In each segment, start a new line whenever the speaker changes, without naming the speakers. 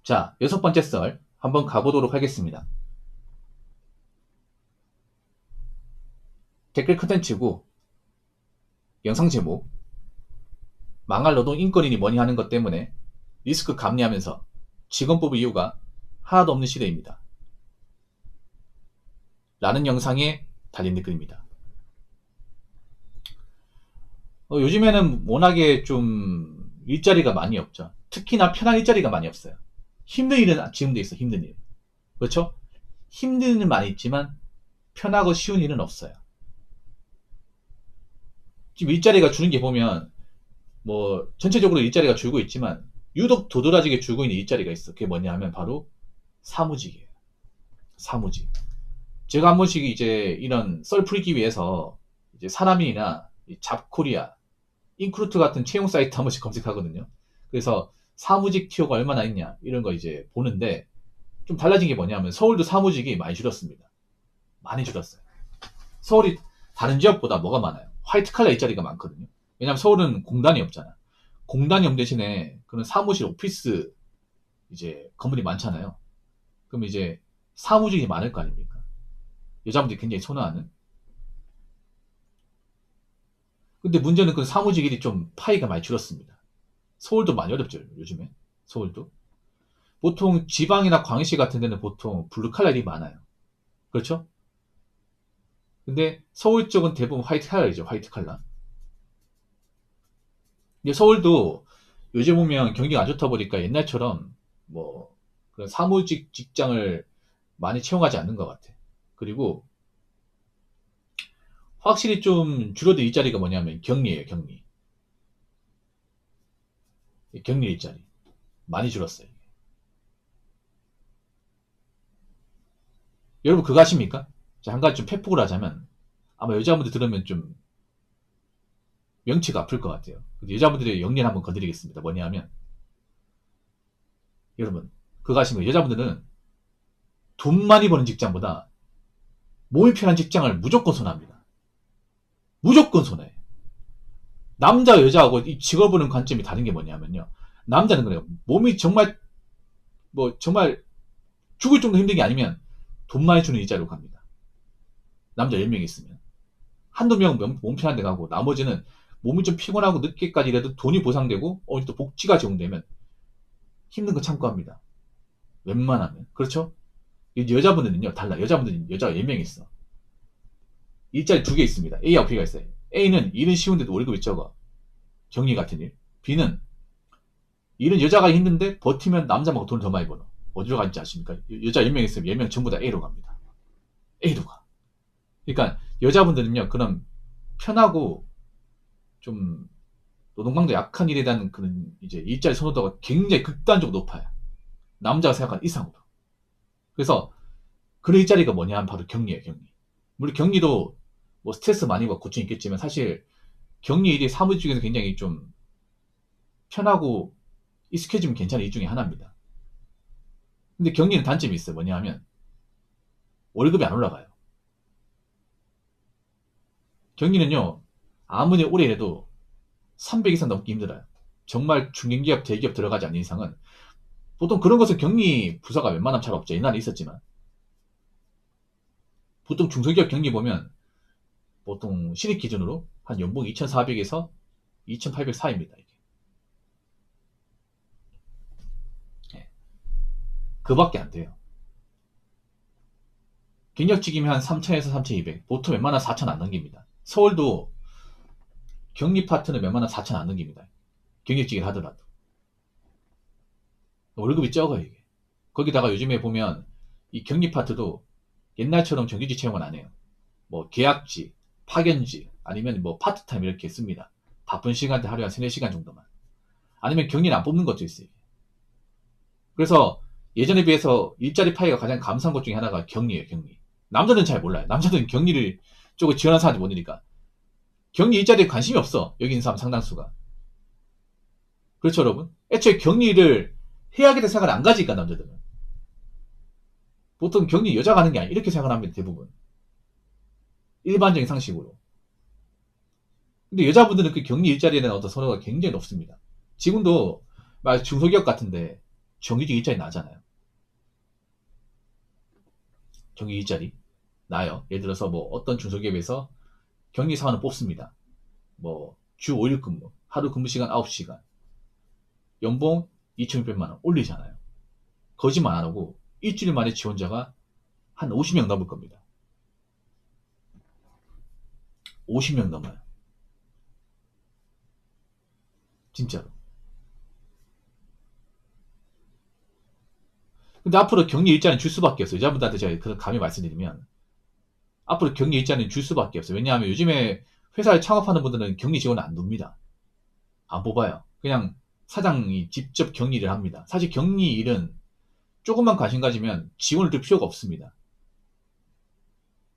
자, 6번째 썰 한번 가보도록 하겠습니다. 댓글 컨텐츠고 영상 제목 망할 노동 인권이니 뭐니 하는 것 때문에 리스크 감내하면서 직원 뽑을 이유가 하나도 없는 시대입니다. 라는 영상에 달린 댓글입니다. 요즘에는 워낙에 좀 일자리가 많이 없죠. 특히나 편한 일자리가 많이 없어요. 힘든 일은 지금도 있어. 힘든 일. 그렇죠? 힘든 일은 많이 있지만 편하고 쉬운 일은 없어요. 지금 일자리가 주는 게 보면 뭐 전체적으로 일자리가 줄고 있지만 유독 도드라지게 줄고 있는 일자리가 있어. 그게 뭐냐 하면 바로 사무직이에요. 사무직. 제가 한 번씩 이제 이런 썰 풀기 위해서 이제 사람이나 잡코리아, 인크루트 같은 채용 사이트 한 번씩 검색하거든요. 그래서 사무직 티오가 얼마나 있냐 이런 거 이제 보는데 좀 달라진 게 뭐냐면 서울도 사무직이 많이 줄었습니다. 많이 줄었어요. 서울이 다른 지역보다 뭐가 많아요? 화이트 칼라 일자리가 많거든요. 왜냐면 서울은 공단이 없잖아. 공단이 없는 대신에 그런 사무실, 오피스 이제 건물이 많잖아요. 그럼 이제 사무직이 많을 거 아닙니까? 여자분들이 굉장히 선호하는. 근데 문제는 그 사무직 일이 좀 파이가 많이 줄었습니다. 서울도 많이 어렵죠, 요즘에. 서울도. 보통 지방이나 광시 같은 데는 보통 블루칼라 일이 많아요. 그렇죠? 근데 서울 쪽은 대부분 화이트 칼라이죠, 화이트 칼라. 근데 서울도 요즘 보면 경기가 안 좋다 보니까 옛날처럼 뭐 그런 사무직 직장을 많이 채용하지 않는 것 같아. 그리고 확실히 좀 줄어든 일자리가 뭐냐면 격리예요, 격리. 격리 일자리. 많이 줄었어요. 여러분 그거 아십니까? 자, 한 가지 좀 팩폭을 하자면 아마 여자분들 들으면 좀 명치가 아플 것 같아요. 여자분들의 영리를 한번 건드리겠습니다. 뭐냐 하면 여러분 그거 아십니까? 여자분들은 돈 많이 버는 직장보다 몸이 편한 직장을 무조건 선호합니다. 무조건 선호해. 남자 여자하고 이 직업 보는 관점이 다른 게 뭐냐면요. 남자는 그래요. 몸이 정말 뭐 정말 죽을 정도 힘든 게 아니면 돈 많이 주는 일자리로 갑니다. 남자 10명 있으면 한두 명은 몸 편한 데 가고 나머지는 몸이 좀 피곤하고 늦게까지 일해도 돈이 보상되고 또 복지가 제공되면 힘든 거 참고 합니다. 웬만하면. 그렇죠? 여자분들은요 달라. 여자분들은 여자가 10명 있어. 일자리 두 개 있습니다. A하고 B가 있어요. A는 일은 쉬운데도 월급이 적어. 격리 같은 일. B는 일은 여자가 힘든데 버티면 남자만큼 돈을 더 많이 벌어. 어디로 가는지 아십니까? 여자 10명 있으면 10명 전부 다 A로 갑니다. A로 가. 그러니까 여자분들은요 그런 편하고 좀 노동강도 약한 일에 대한 그런 이제 일자리 선호도가 굉장히 극단적으로 높아요. 남자가 생각하는 이상으로. 그래서 그런 일자리가 뭐냐 하면 바로 격리예요, 격리. 물론 격리도 뭐 스트레스 많이 받고 고충이 있겠지만 사실 격리 일이 사무직 중에서 굉장히 좀 편하고 익숙해지면 괜찮은 일 중에 하나입니다. 근데 격리는 단점이 있어요. 뭐냐 하면 월급이 안 올라가요. 격리는요 아무리 오래 일해도 300 이상 넘기 힘들어요. 정말 중견기업, 대기업 들어가지 않는 이상은 보통 그런 것은 격리 부서가 웬만하면 잘 없죠. 옛날에 있었지만 보통 중소기업 격리 보면 보통 신입 기준으로 한 연봉 2,400에서 2,800 사이입니다. 이게. 예. 그밖에 안 돼요. 경력직이면 한 3,000에서 3,200. 보통 웬만하면 4,000 안 넘깁니다. 서울도 격리 파트는 웬만하면 4,000 안 넘깁니다. 경력직을 하더라도. 월급이 적어요, 이게. 거기다가 요즘에 보면 이 격리 파트도 옛날처럼 정규직 채용은 안 해요. 뭐 계약직, 파견직, 아니면 뭐 파트타임 이렇게 씁니다. 바쁜 시간대 하루에 한 3, 4시간 정도만. 아니면 격리를 안 뽑는 것도 있어요. 그래서 예전에 비해서 일자리 파이가 가장 감소한 것 중에 하나가 격리예요, 격리. 남자들은 잘 몰라요. 남자들은 격리를 쪽을 지원하는 사람들이 모르니까. 격리 일자리에 관심이 없어. 여기 있는 사람 상당수가. 그렇죠, 여러분? 애초에 격리를 해야겠다는 생각을 안 가지니까, 남자들은. 보통 격리 여자가 하는 게 아니야. 이렇게 생각을 합니다, 대부분. 일반적인 상식으로. 근데 여자분들은 그 격리 일자리에 대한 어떤 선호가 굉장히 높습니다. 지금도 막 중소기업 같은데 정규직 일자리 나잖아요. 정규직 일자리 나요. 예를 들어서 뭐 어떤 중소기업에서 격리사원을 뽑습니다. 뭐 주 5일 근무, 하루 근무 시간 9시간, 연봉 2,600만 원 올리잖아요. 거짓말 안 하고 일주일 만에 지원자가 한 50명 넘을 겁니다. 50명 넘어요. 진짜로. 근데 앞으로 격리 일자리는 줄 수밖에 없어요. 여자분들한테 제가 그런 감히 말씀드리면 앞으로 격리 일자리는 줄 수밖에 없어요. 왜냐하면 요즘에 회사에 창업하는 분들은 격리 직원을 안 둡니다. 안 뽑아요. 그냥 사장이 직접 격리를 합니다. 사실 격리 일은 조금만 관심 가지면 지원을 줄 필요가 없습니다.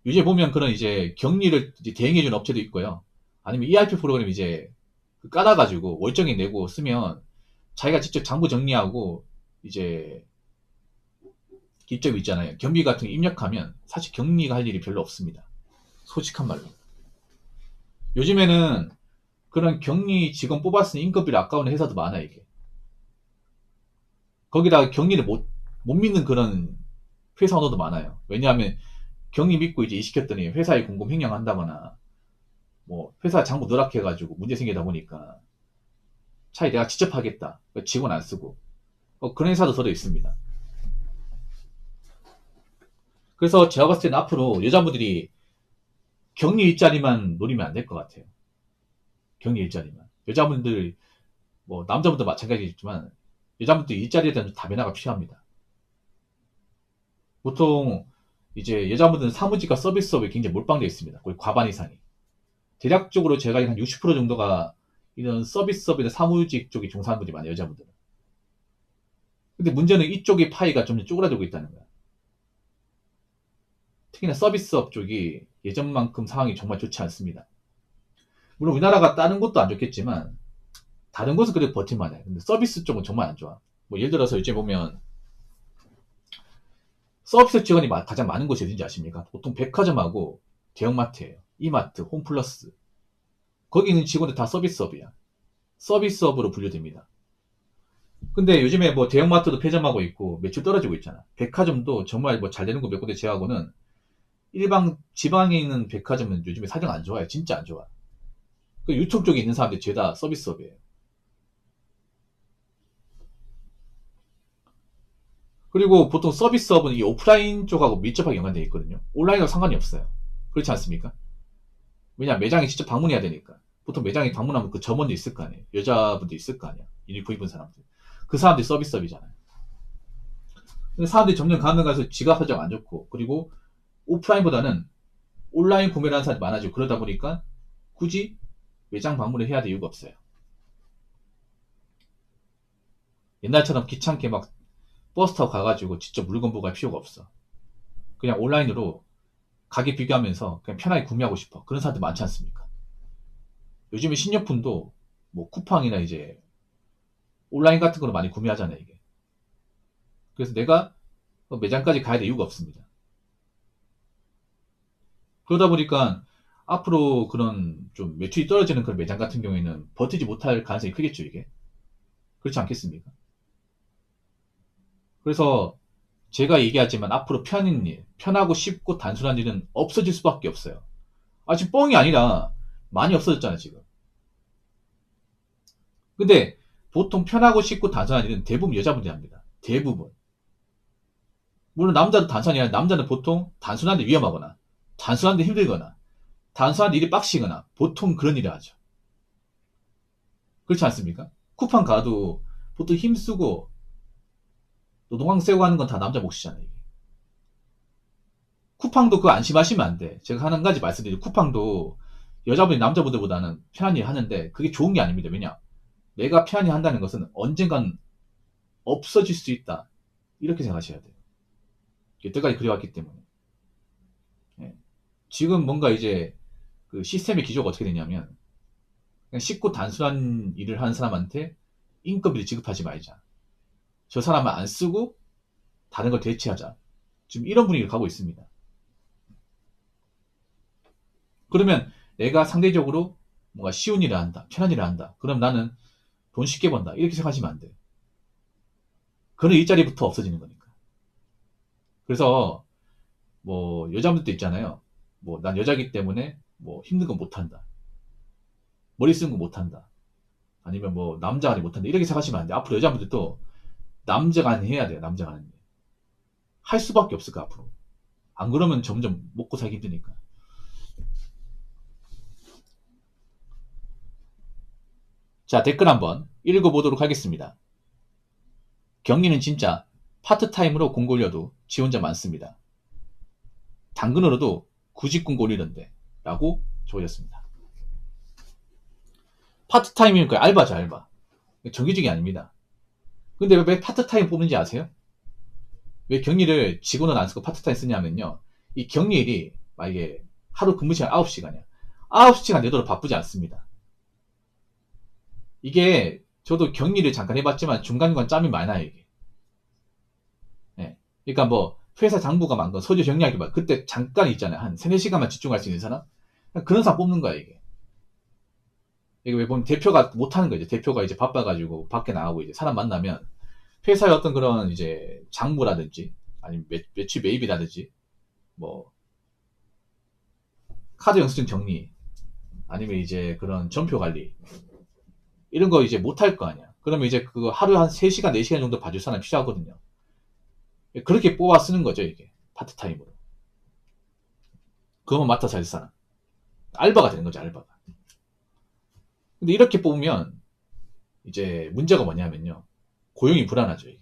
요새 보면 그런 이제 격리를 이제 대행해주는 업체도 있고요. 아니면 ERP 프로그램 이제 깔아가지고 월정액 내고 쓰면 자기가 직접 장부 정리하고 이제 직접 있잖아요. 경비 같은 거 입력하면 사실 격리가 할 일이 별로 없습니다. 솔직한 말로. 요즘에는 그런 격리 직원 뽑았으니 인건비를 아까운 회사도 많아요, 이게. 거기다가 격리를 못 믿는 그런 회사 오너도 많아요. 왜냐하면 격리 믿고 이제 이식했더니 회사에 공금 횡령한다거나 뭐 회사 장부 누락해가지고 문제 생기다 보니까 차라리 내가 직접 하겠다. 직원 안 쓰고. 그런 회사도 저도 있습니다. 그래서 제가 봤을 때는 앞으로 여자분들이 격리 일자리만 노리면 안 될 것 같아요. 격리 일자리만. 여자분들, 뭐, 남자분도 마찬가지겠지만, 여자분들 일자리에 대한 다변화가 필요합니다. 보통, 이제 여자분들은 사무직과 서비스업에 굉장히 몰빵되어 있습니다. 거의 과반 이상이. 대략적으로 제가 한 60% 정도가 이런 서비스업이나 사무직 쪽에 종사하는 분들이 많아요, 여자분들은. 근데 문제는 이쪽의 파이가 좀 쪼그라들고 있다는 거야. 특히나 서비스업 쪽이 예전만큼 상황이 정말 좋지 않습니다. 물론 우리나라가 다른 곳도 안 좋겠지만 다른 곳은 그래도 버틸만해. 근데 서비스 쪽은 정말 안 좋아. 뭐 예를 들어서 이제 보면 서비스 직원이 가장 많은 곳이 어딘지 아십니까? 보통 백화점하고 대형마트예요. 이마트, 홈플러스. 거기 있는 직원들 다 서비스업이야. 서비스업으로 분류됩니다. 근데 요즘에 뭐 대형마트도 폐점하고 있고 매출 떨어지고 있잖아. 백화점도 정말 뭐 잘 되는 거 몇 군데 제하고는 일방 지방에 있는 백화점은 요즘에 사정 안 좋아요. 진짜 안 좋아. 그 유통 쪽에 있는 사람들이 죄다 서비스업이에요. 그리고 보통 서비스업은 이 오프라인 쪽하고 밀접하게 연관되어 있거든요. 온라인하고 상관이 없어요. 그렇지 않습니까? 왜냐 매장에 직접 방문해야 되니까. 보통 매장에 방문하면 그 점원도 있을 거 아니에요. 여자분도 있을 거 아니야. 유니폼 입은 사람들. 그 사람들이 서비스업이잖아요. 근데 사람들이 점점 가면 가서 지갑 사정 안 좋고 그리고 오프라인보다는 온라인 구매를 하는 사람이 많아지고 그러다 보니까 굳이 매장 방문을 해야 될 이유가 없어요. 옛날처럼 귀찮게 막 버스 타고 가가지고 직접 물건 보고 할 필요가 없어. 그냥 온라인으로 가게 비교하면서 그냥 편하게 구매하고 싶어. 그런 사람들 많지 않습니까? 요즘에 신제품도 뭐 쿠팡이나 이제 온라인 같은 걸로 많이 구매하잖아요, 이게. 그래서 내가 매장까지 가야 될 이유가 없습니다. 그러다 보니까 앞으로 그런 좀 매출이 떨어지는 그런 매장 같은 경우에는 버티지 못할 가능성이 크겠죠, 이게. 그렇지 않겠습니까? 그래서 제가 얘기하지만 앞으로 편한 일, 편하고 쉽고 단순한 일은 없어질 수밖에 없어요. 아, 지금 뻥이 아니라 많이 없어졌잖아요, 지금. 근데 보통 편하고 쉽고 단순한 일은 대부분 여자분들이 합니다. 대부분. 물론 남자도 단순한 일 하는데 남자는 보통 단순한데 위험하거나 단순한데 힘들거나 단순한데 일이 빡시거나 보통 그런 일을 하죠. 그렇지 않습니까? 쿠팡 가도 보통 힘쓰고 노동왕 세고 하는 건 다 남자 몫이잖아요. 이게. 쿠팡도 그거 안심하시면 안 돼. 제가 한 가지 말씀드리죠. 쿠팡도 여자분이 남자분들보다는 편한 일 하는데 그게 좋은 게 아닙니다. 왜냐? 내가 편한 일 한다는 것은 언젠간 없어질 수 있다. 이렇게 생각하셔야 돼요. 여태까지 그래왔기 때문에. 예. 지금 뭔가 이제 그 시스템의 기조가 어떻게 되냐면 그냥 쉽고 단순한 일을 하는 사람한테 인건비를 지급하지 말자. 저 사람은 안 쓰고 다른 걸 대체하자. 지금 이런 분위기를 가고 있습니다. 그러면 내가 상대적으로 뭔가 쉬운 일을 한다. 편한 일을 한다. 그럼 나는 돈 쉽게 번다. 이렇게 생각하시면 안 돼요. 그런 일자리부터 없어지는 거니까. 그래서 뭐 여자분들도 있잖아요. 뭐 난 여자기 때문에 뭐 힘든 거 못한다. 머리 쓰는 거 못한다. 아니면 뭐 남자가 아니 못한다. 이렇게 생각하시면 안 돼. 앞으로 여자분들도 남자가 아니 해야 돼요. 남자가 아니. 할 수밖에 없을 까 앞으로. 안 그러면 점점 먹고 살기 힘드니까. 자, 댓글 한번 읽어보도록 하겠습니다. 경리는 진짜 파트타임으로 공고 올려도 지원자 많습니다. 당근으로도 구직 공고 올리던데 라고 적어졌습니다. 파트타임이니까 알바죠, 알바. 정규직이 아닙니다. 근데 왜 파트타임 뽑는지 아세요? 왜 격리를 직원은 안 쓰고 파트타임 쓰냐면요. 이 격리일이 만약에 하루 근무 시간 9시간이야. 9시간 내도록 바쁘지 않습니다. 이게 저도 격리를 잠깐 해봤지만 중간중간 짬이 많이 나요, 이게. 네. 그러니까 뭐 회사 장부가 많건 서류 정리하기 막 그때 잠깐 있잖아요. 한 3, 4시간만 집중할 수 있는 사람? 그런 사람 뽑는 거야, 이게. 이게 왜 보면 대표가 못하는 거죠. 대표가 이제 바빠가지고 밖에 나가고 이제 사람 만나면 회사의 어떤 그런 이제 장부라든지 아니면 매출 매입이라든지 뭐 카드 영수증 정리 아니면 이제 그런 전표 관리 이런 거 이제 못할 거 아니야. 그러면 이제 그거 하루 한 3시간, 4시간 정도 봐줄 사람 필요하거든요. 그렇게 뽑아 쓰는 거죠, 이게. 파트타임으로. 그거만 맡아서 할 사람. 알바가 되는 거죠, 알바가. 근데 이렇게 뽑으면 이제 문제가 뭐냐면요. 고용이 불안하죠, 이게.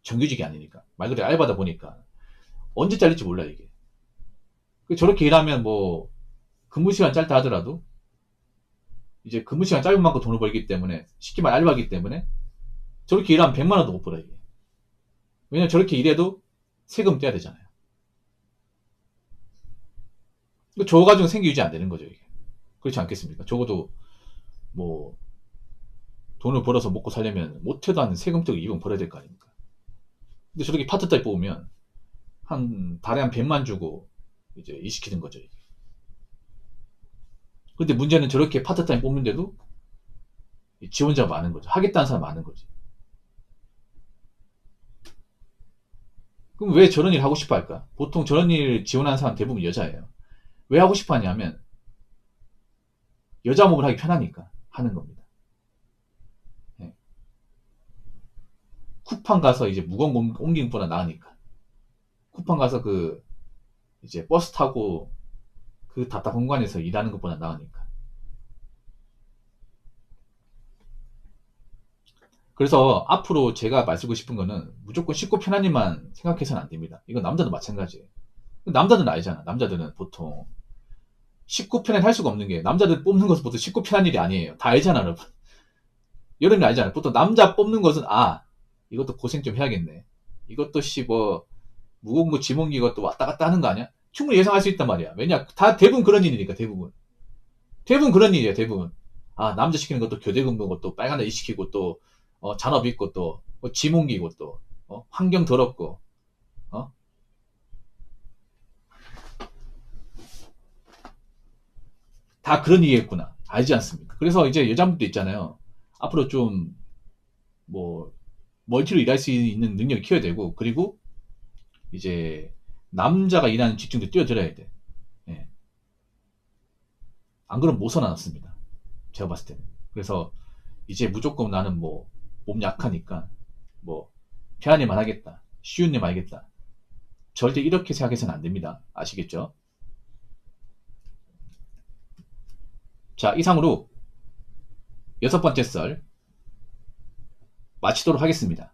정규직이 아니니까. 말 그대로 알바다 보니까. 언제 잘릴지 몰라, 이게. 저렇게 일하면 뭐, 근무 시간 짧다 하더라도, 이제 근무 시간 짧은 만큼 돈을 벌기 때문에, 쉽게 말 알바기 때문에, 저렇게 일하면 100만 원도 못 벌어, 이게. 왜냐면 저렇게 일해도 세금 떼야 되잖아요. 저 가지고 생계 유지 안 되는 거죠, 이게. 그렇지 않겠습니까? 적어도, 뭐, 돈을 벌어서 먹고 살려면, 못해도 한 세금 떼고 이건 벌어야 될 거 아닙니까? 근데 저렇게 파트타임 뽑으면, 달에 한 100만 주고, 이제 일시키는 거죠, 이게. 근데 문제는 저렇게 파트타임 뽑는데도, 지원자가 많은 거죠. 하겠다는 사람 많은 거지. 그럼 왜 저런 일 하고 싶어 할까? 보통 저런 일 지원하는 사람 대부분 여자예요. 왜 하고 싶어 하냐면, 여자 몸을 하기 편하니까 하는 겁니다. 네. 쿠팡 가서 이제 무거운 거 옮기는 것보다 나으니까. 쿠팡 가서 이제 버스 타고 그 답답한 공간에서 일하는 것보다 나으니까. 그래서 앞으로 제가 말씀드리고 싶은 거는 무조건 쉽고 편한 일만 생각해서는 안 됩니다. 이건 남자도 마찬가지예요. 남자들은 알잖아. 남자들은 보통 쉽고 편한 할 수가 없는 게 남자들 뽑는 것은 보통 쉽고 편한 일이 아니에요. 다 알잖아, 여러분. 여러분이 알잖아요. 보통 남자 뽑는 것은 이것도 고생 좀 해야겠네. 이것도 무거운 거 짐 옮기고 또 왔다 갔다 하는 거 아니야? 충분히 예상할 수 있단 말이야. 왜냐? 다 대부분 그런 일이니까, 대부분. 대부분 그런 일이에요, 대부분. 남자 시키는 것도 교대 근무고 또 빨간 일 시키고 또 잔업 있고 또 짐 옮기고 또 환경 더럽고 어? 다 그런 일이겠구나. 알지 않습니까? 그래서 이제 여자분도 있잖아요. 앞으로 좀 뭐 멀티로 일할 수 있는 능력을 키워야 되고 그리고 이제 남자가 일하는 직종도 뛰어들어야 돼. 예. 안 그러면 못 살아남습니다. 제가 봤을 때는. 그래서 이제 무조건 나는 뭐 몸 약하니까 뭐 편한 일만 하겠다. 쉬운 일만 하겠다. 절대 이렇게 생각해서는 안 됩니다. 아시겠죠? 자, 이상으로 6번째 썰 마치도록 하겠습니다.